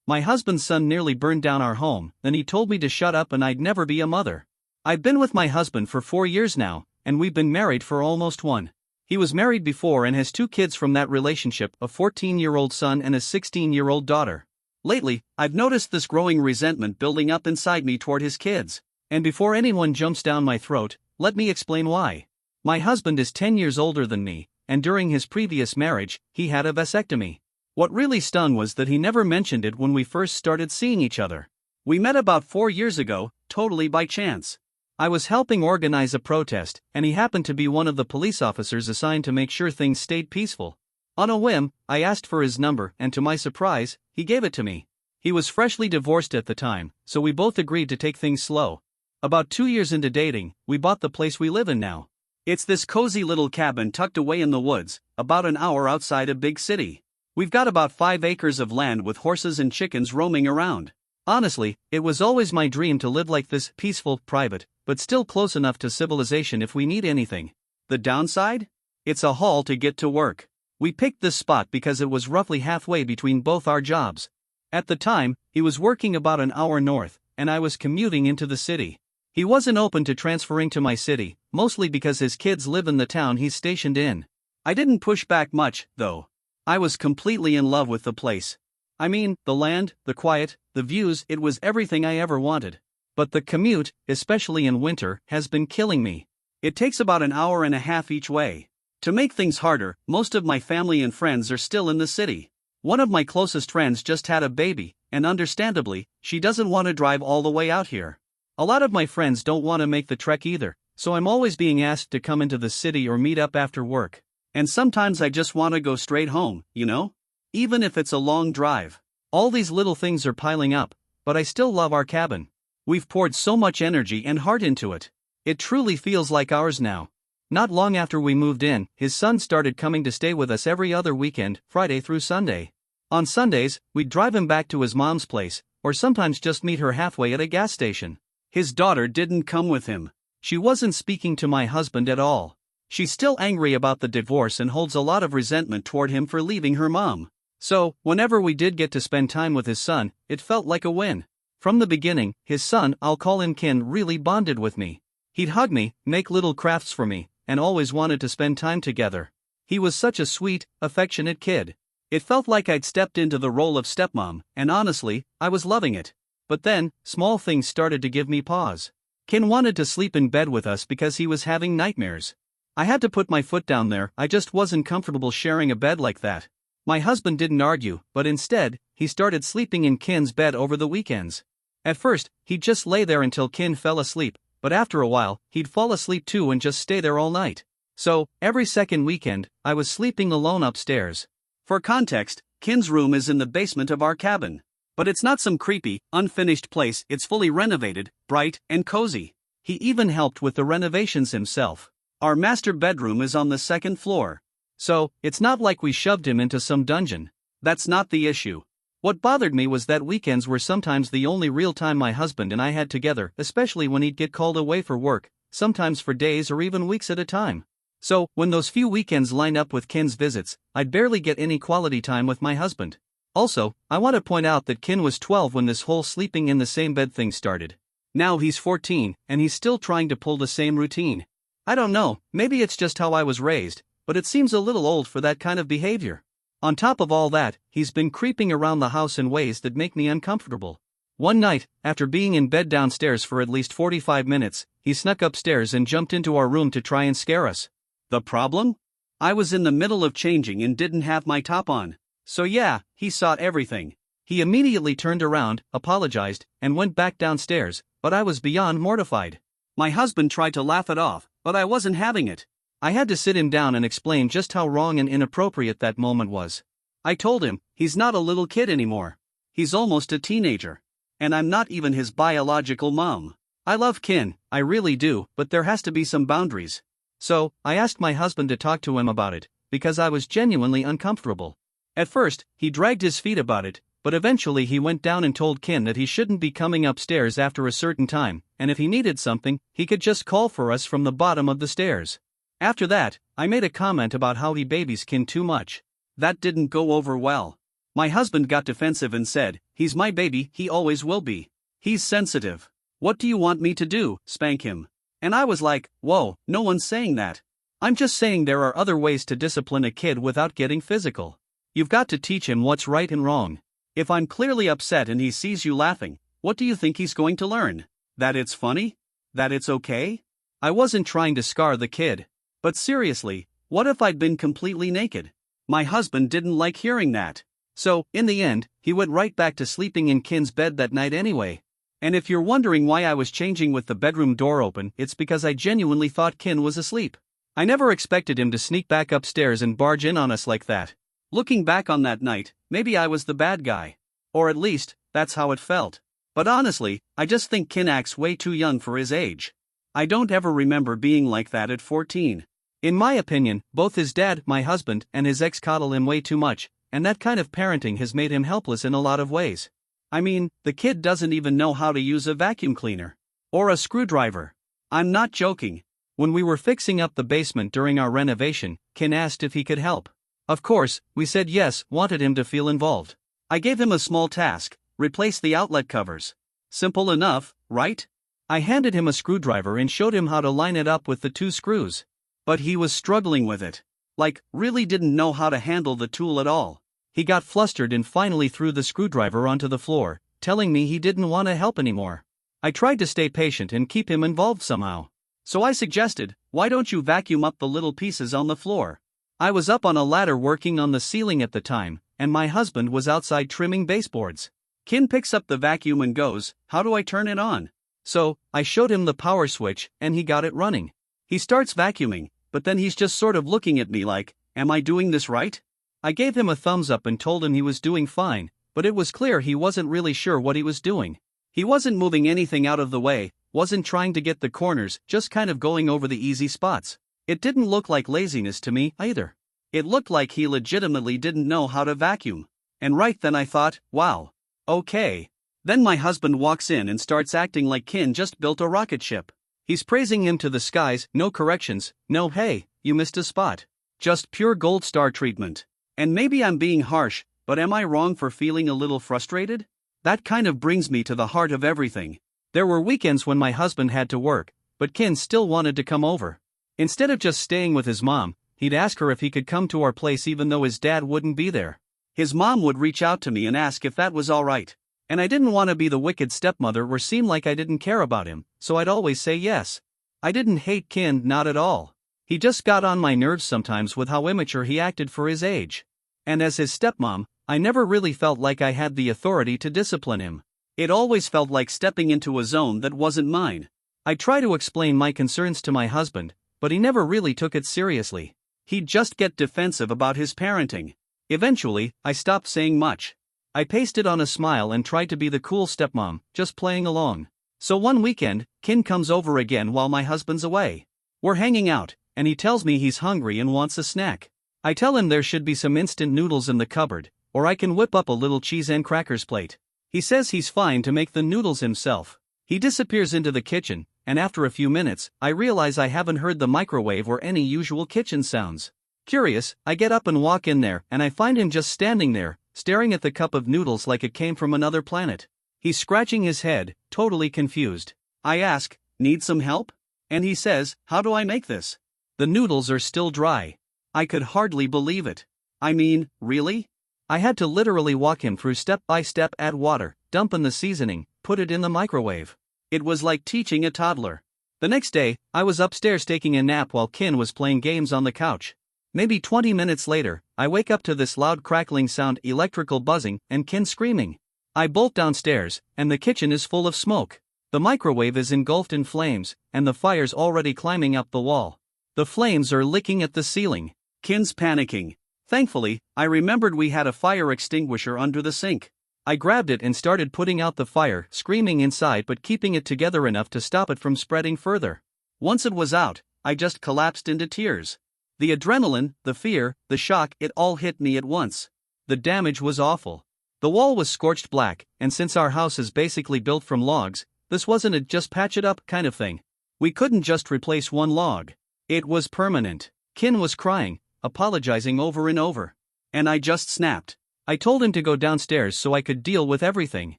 My husband's son nearly burned down our home, then he told me to shut up and I'd never be a mother. I've been with my husband for 4 years now, and we've been married for almost 1. He was married before and has 2 kids from that relationship, a 14-year-old son and a 16-year-old daughter. Lately, I've noticed this growing resentment building up inside me toward his kids. And before anyone jumps down my throat, let me explain why. My husband is 10 years older than me, and during his previous marriage, he had a vasectomy. What really stung was that he never mentioned it when we first started seeing each other. We met about 4 years ago, totally by chance. I was helping organize a protest, and he happened to be one of the police officers assigned to make sure things stayed peaceful. On a whim, I asked for his number, and to my surprise, he gave it to me. He was freshly divorced at the time, so we both agreed to take things slow. About 2 years into dating, we bought the place we live in now. It's this cozy little cabin tucked away in the woods, about an hour outside a big city. We've got about 5 acres of land with horses and chickens roaming around. Honestly, it was always my dream to live like this, peaceful, private, but still close enough to civilization if we need anything. The downside? It's a haul to get to work. We picked this spot because it was roughly halfway between both our jobs. At the time, he was working about an hour north, and I was commuting into the city. He wasn't open to transferring to my city, mostly because his kids live in the town he's stationed in. I didn't push back much, though. I was completely in love with the place. I mean, the land, the quiet, the views, it was everything I ever wanted. But the commute, especially in winter, has been killing me. It takes about an hour and a half each way. To make things harder, most of my family and friends are still in the city. One of my closest friends just had a baby, and understandably, she doesn't want to drive all the way out here. A lot of my friends don't want to make the trek either, so I'm always being asked to come into the city or meet up after work. And sometimes I just want to go straight home, you know? Even if it's a long drive. All these little things are piling up, but I still love our cabin. We've poured so much energy and heart into it. It truly feels like ours now. Not long after we moved in, his son started coming to stay with us every other weekend, Friday through Sunday. On Sundays, we'd drive him back to his mom's place, or sometimes just meet her halfway at a gas station. His daughter didn't come with him. She wasn't speaking to my husband at all. She's still angry about the divorce and holds a lot of resentment toward him for leaving her mom. So, whenever we did get to spend time with his son, it felt like a win. From the beginning, his son, I'll call him Ken, really bonded with me. He'd hug me, make little crafts for me, and always wanted to spend time together. He was such a sweet, affectionate kid. It felt like I'd stepped into the role of stepmom, and honestly, I was loving it. But then, small things started to give me pause. Ken wanted to sleep in bed with us because he was having nightmares. I had to put my foot down there. I just wasn't comfortable sharing a bed like that. My husband didn't argue, but instead, he started sleeping in Ken's bed over the weekends. At first, he'd just lay there until Ken fell asleep, but after a while, he'd fall asleep too and just stay there all night. So, every second weekend, I was sleeping alone upstairs. For context, Ken's room is in the basement of our cabin. But it's not some creepy, unfinished place, it's fully renovated, bright, and cozy. He even helped with the renovations himself. Our master bedroom is on the 2nd floor. So, it's not like we shoved him into some dungeon. That's not the issue. What bothered me was that weekends were sometimes the only real time my husband and I had together, especially when he'd get called away for work, sometimes for days or even weeks at a time. So, when those few weekends lined up with Ken's visits, I'd barely get any quality time with my husband. Also, I want to point out that Ken was 12 when this whole sleeping in the same bed thing started. Now he's 14, and he's still trying to pull the same routine. I don't know, maybe it's just how I was raised, but it seems a little old for that kind of behavior. On top of all that, he's been creeping around the house in ways that make me uncomfortable. One night, after being in bed downstairs for at least 45 minutes, he snuck upstairs and jumped into our room to try and scare us. The problem? I was in the middle of changing and didn't have my top on. So yeah, he saw everything. He immediately turned around, apologized, and went back downstairs, but I was beyond mortified. My husband tried to laugh it off, but I wasn't having it. I had to sit him down and explain just how wrong and inappropriate that moment was. I told him, he's not a little kid anymore. He's almost a teenager. And I'm not even his biological mom. I love Ken, I really do, but there has to be some boundaries. So, I asked my husband to talk to him about it, because I was genuinely uncomfortable. At first, he dragged his feet about it, but eventually he went down and told Ken that he shouldn't be coming upstairs after a certain time, and if he needed something, he could just call for us from the bottom of the stairs. After that, I made a comment about how he babies Ken too much. That didn't go over well. My husband got defensive and said, "He's my baby, he always will be. He's sensitive. What do you want me to do, spank him?" And I was like, whoa, no one's saying that. I'm just saying there are other ways to discipline a kid without getting physical. You've got to teach him what's right and wrong. If I'm clearly upset and he sees you laughing, what do you think he's going to learn? That it's funny? That it's okay? I wasn't trying to scar the kid. But seriously, what if I'd been completely naked? My husband didn't like hearing that. So, in the end, he went right back to sleeping in Kin's bed that night anyway. And if you're wondering why I was changing with the bedroom door open, it's because I genuinely thought Kin was asleep. I never expected him to sneak back upstairs and barge in on us like that. Looking back on that night, maybe I was the bad guy. Or at least, that's how it felt. But honestly, I just think Kin acts way too young for his age. I don't ever remember being like that at 14. In my opinion, both his dad, my husband, and his ex coddle him way too much, and that kind of parenting has made him helpless in a lot of ways. I mean, the kid doesn't even know how to use a vacuum cleaner. Or a screwdriver. I'm not joking. When we were fixing up the basement during our renovation, Kin asked if he could help. Of course, we said yes, wanted him to feel involved. I gave him a small task: replace the outlet covers. Simple enough, right? I handed him a screwdriver and showed him how to line it up with the 2 screws. But he was struggling with it. Like, really didn't know how to handle the tool at all. He got flustered and finally threw the screwdriver onto the floor, telling me he didn't want to help anymore. I tried to stay patient and keep him involved somehow. So I suggested, why don't you vacuum up the little pieces on the floor? I was up on a ladder working on the ceiling at the time, and my husband was outside trimming baseboards. Kin picks up the vacuum and goes, "How do I turn it on?" So, I showed him the power switch, and he got it running. He starts vacuuming, but then he's just sort of looking at me like, "Am I doing this right?" I gave him a thumbs up and told him he was doing fine, but it was clear he wasn't really sure what he was doing. He wasn't moving anything out of the way, wasn't trying to get the corners, just kind of going over the easy spots. It didn't look like laziness to me, either. It looked like he legitimately didn't know how to vacuum. And right then I thought, wow. Okay. Then my husband walks in and starts acting like Kin just built a rocket ship. He's praising him to the skies, no corrections, no "hey, you missed a spot." Just pure gold star treatment. And maybe I'm being harsh, but am I wrong for feeling a little frustrated? That kind of brings me to the heart of everything. There were weekends when my husband had to work, but Kin still wanted to come over. Instead of just staying with his mom, he'd ask her if he could come to our place even though his dad wouldn't be there. His mom would reach out to me and ask if that was all right. And I didn't want to be the wicked stepmother or seem like I didn't care about him, so I'd always say yes. I didn't hate Kin, not at all. He just got on my nerves sometimes with how immature he acted for his age. And as his stepmom, I never really felt like I had the authority to discipline him. It always felt like stepping into a zone that wasn't mine. I tried to explain my concerns to my husband, but he never really took it seriously. He'd just get defensive about his parenting. Eventually, I stopped saying much. I pasted on a smile and tried to be the cool stepmom, just playing along. So one weekend, Kin comes over again while my husband's away. We're hanging out, and he tells me he's hungry and wants a snack. I tell him there should be some instant noodles in the cupboard, or I can whip up a little cheese and crackers plate. He says he's fine to make the noodles himself. He disappears into the kitchen, and after a few minutes, I realize I haven't heard the microwave or any usual kitchen sounds. Curious, I get up and walk in there, and I find him just standing there, staring at the cup of noodles like it came from another planet. He's scratching his head, totally confused. I ask, "Need some help?" And he says, "How do I make this?" The noodles are still dry. I could hardly believe it. I mean, really? I had to literally walk him through step by step: add water, dump in the seasoning, put it in the microwave. It was like teaching a toddler. The next day, I was upstairs taking a nap while Kin was playing games on the couch. Maybe 20 minutes later, I wake up to this loud crackling sound, electrical buzzing, and Kin screaming. I bolt downstairs, and the kitchen is full of smoke. The microwave is engulfed in flames, and the fire's already climbing up the wall. The flames are licking at the ceiling. Kin's panicking. Thankfully, I remembered we had a fire extinguisher under the sink. I grabbed it and started putting out the fire, screaming inside but keeping it together enough to stop it from spreading further. Once it was out, I just collapsed into tears. The adrenaline, the fear, the shock, it all hit me at once. The damage was awful. The wall was scorched black, and since our house is basically built from logs, this wasn't a just patch it up kind of thing. We couldn't just replace one log. It was permanent. Kin was crying, apologizing over and over. And I just snapped. I told him to go downstairs so I could deal with everything.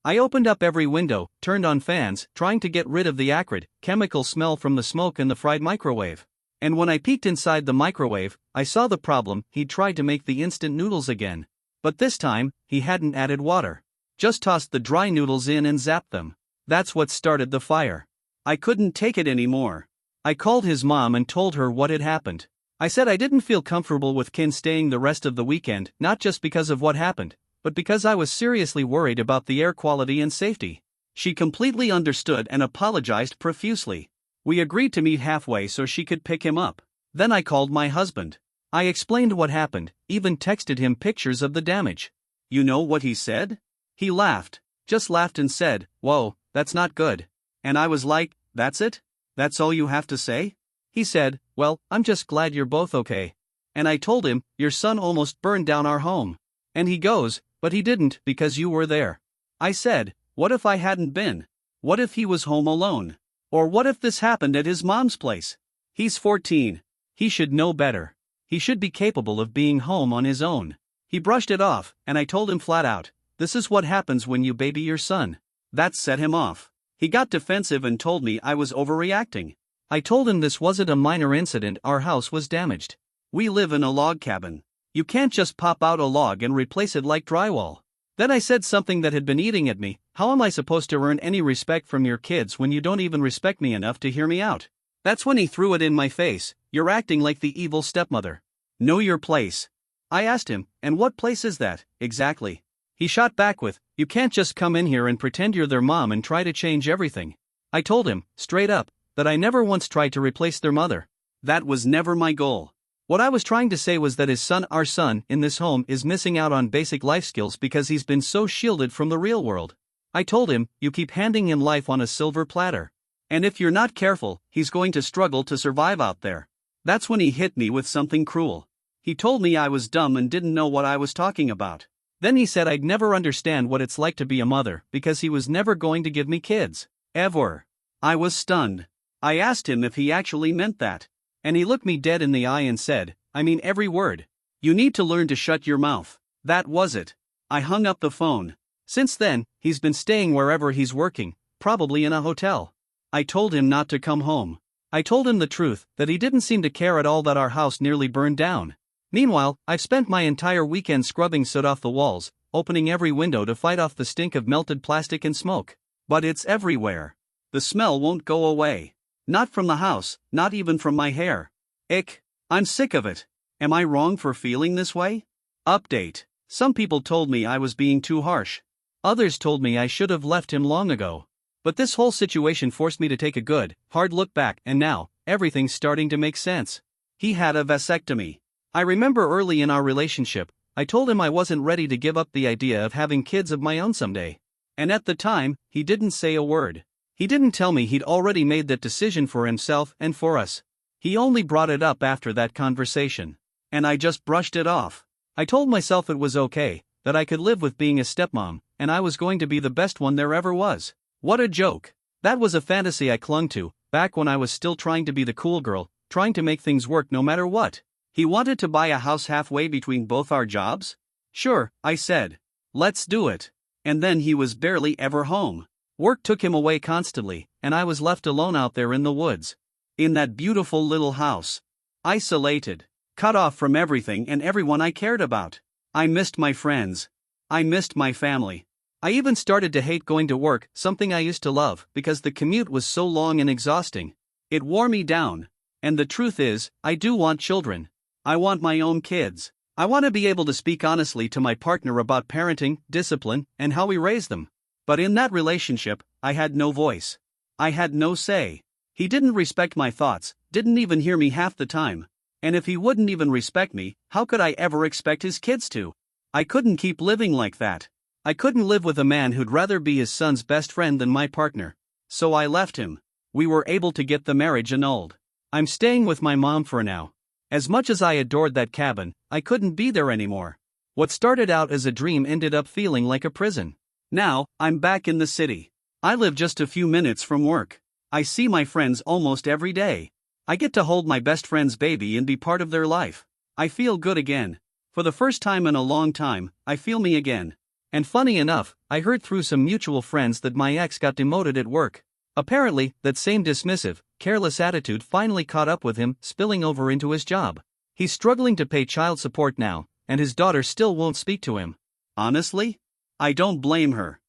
I opened up every window, turned on fans, trying to get rid of the acrid, chemical smell from the smoke in the fried microwave. And when I peeked inside the microwave, I saw the problem. He'd tried to make the instant noodles again. But this time, he hadn't added water. Just tossed the dry noodles in and zapped them. That's what started the fire. I couldn't take it anymore. I called his mom and told her what had happened. I said I didn't feel comfortable with Ken staying the rest of the weekend, not just because of what happened, but because I was seriously worried about the air quality and safety. She completely understood and apologized profusely. We agreed to meet halfway so she could pick him up. Then I called my husband. I explained what happened, even texted him pictures of the damage. You know what he said? He laughed, just laughed and said, "Whoa, that's not good." And I was like, "That's it? That's all you have to say?" He said, "Well, I'm just glad you're both okay." And I told him, "Your son almost burned down our home." And he goes, "But he didn't because you were there." I said, "What if I hadn't been? What if he was home alone? Or what if this happened at his mom's place? He's 14. He should know better. He should be capable of being home on his own." He brushed it off, and I told him flat out, "This is what happens when you baby your son." That set him off. He got defensive and told me I was overreacting. I told him this wasn't a minor incident, our house was damaged. We live in a log cabin. You can't just pop out a log and replace it like drywall. Then I said something that had been eating at me. How am I supposed to earn any respect from your kids when you don't even respect me enough to hear me out? That's when he threw it in my face. You're acting like the evil stepmother. Know your place. I asked him, and what place is that, exactly? He shot back with, you can't just come in here and pretend you're their mom and try to change everything. I told him, straight up, that I never once tried to replace their mother. That was never my goal. What I was trying to say was that his son, our son, in this home is missing out on basic life skills because he's been so shielded from the real world. I told him, you keep handing him life on a silver platter. And if you're not careful, he's going to struggle to survive out there. That's when he hit me with something cruel. He told me I was dumb and didn't know what I was talking about. Then he said I'd never understand what it's like to be a mother because he was never going to give me kids. Ever. I was stunned. I asked him if he actually meant that. And he looked me dead in the eye and said, I mean every word. You need to learn to shut your mouth. That was it. I hung up the phone. Since then, he's been staying wherever he's working, probably in a hotel. I told him not to come home. I told him the truth, that he didn't seem to care at all that our house nearly burned down. Meanwhile, I've spent my entire weekend scrubbing soot off the walls, opening every window to fight off the stink of melted plastic and smoke. But it's everywhere. The smell won't go away. Not from the house, not even from my hair. Ick. I'm sick of it. Am I wrong for feeling this way? Update. Some people told me I was being too harsh. Others told me I should have left him long ago. But this whole situation forced me to take a good, hard look back, and now, everything's starting to make sense. He had a vasectomy. I remember early in our relationship, I told him I wasn't ready to give up the idea of having kids of my own someday. And at the time, he didn't say a word. He didn't tell me he'd already made that decision for himself and for us. He only brought it up after that conversation. And I just brushed it off. I told myself it was okay, that I could live with being a stepmom, and I was going to be the best one there ever was. What a joke. That was a fantasy I clung to, back when I was still trying to be the cool girl, trying to make things work no matter what. He wanted to buy a house halfway between both our jobs? Sure, I said. Let's do it. And then he was barely ever home. Work took him away constantly, and I was left alone out there in the woods. In that beautiful little house. Isolated. Cut off from everything and everyone I cared about. I missed my friends. I missed my family. I even started to hate going to work, something I used to love, because the commute was so long and exhausting. It wore me down. And the truth is, I do want children. I want my own kids. I want to be able to speak honestly to my partner about parenting, discipline, and how we raise them. But in that relationship, I had no voice. I had no say. He didn't respect my thoughts, didn't even hear me half the time. And if he wouldn't even respect me, how could I ever expect his kids to? I couldn't keep living like that. I couldn't live with a man who'd rather be his son's best friend than my partner. So I left him. We were able to get the marriage annulled. I'm staying with my mom for now. As much as I adored that cabin, I couldn't be there anymore. What started out as a dream ended up feeling like a prison. Now, I'm back in the city. I live just a few minutes from work. I see my friends almost every day. I get to hold my best friend's baby and be part of their life. I feel good again. For the first time in a long time, I feel me again. And funny enough, I heard through some mutual friends that my ex got demoted at work. Apparently, that same dismissive, careless attitude finally caught up with him, spilling over into his job. He's struggling to pay child support now, and his daughter still won't speak to him. Honestly? I don't blame her.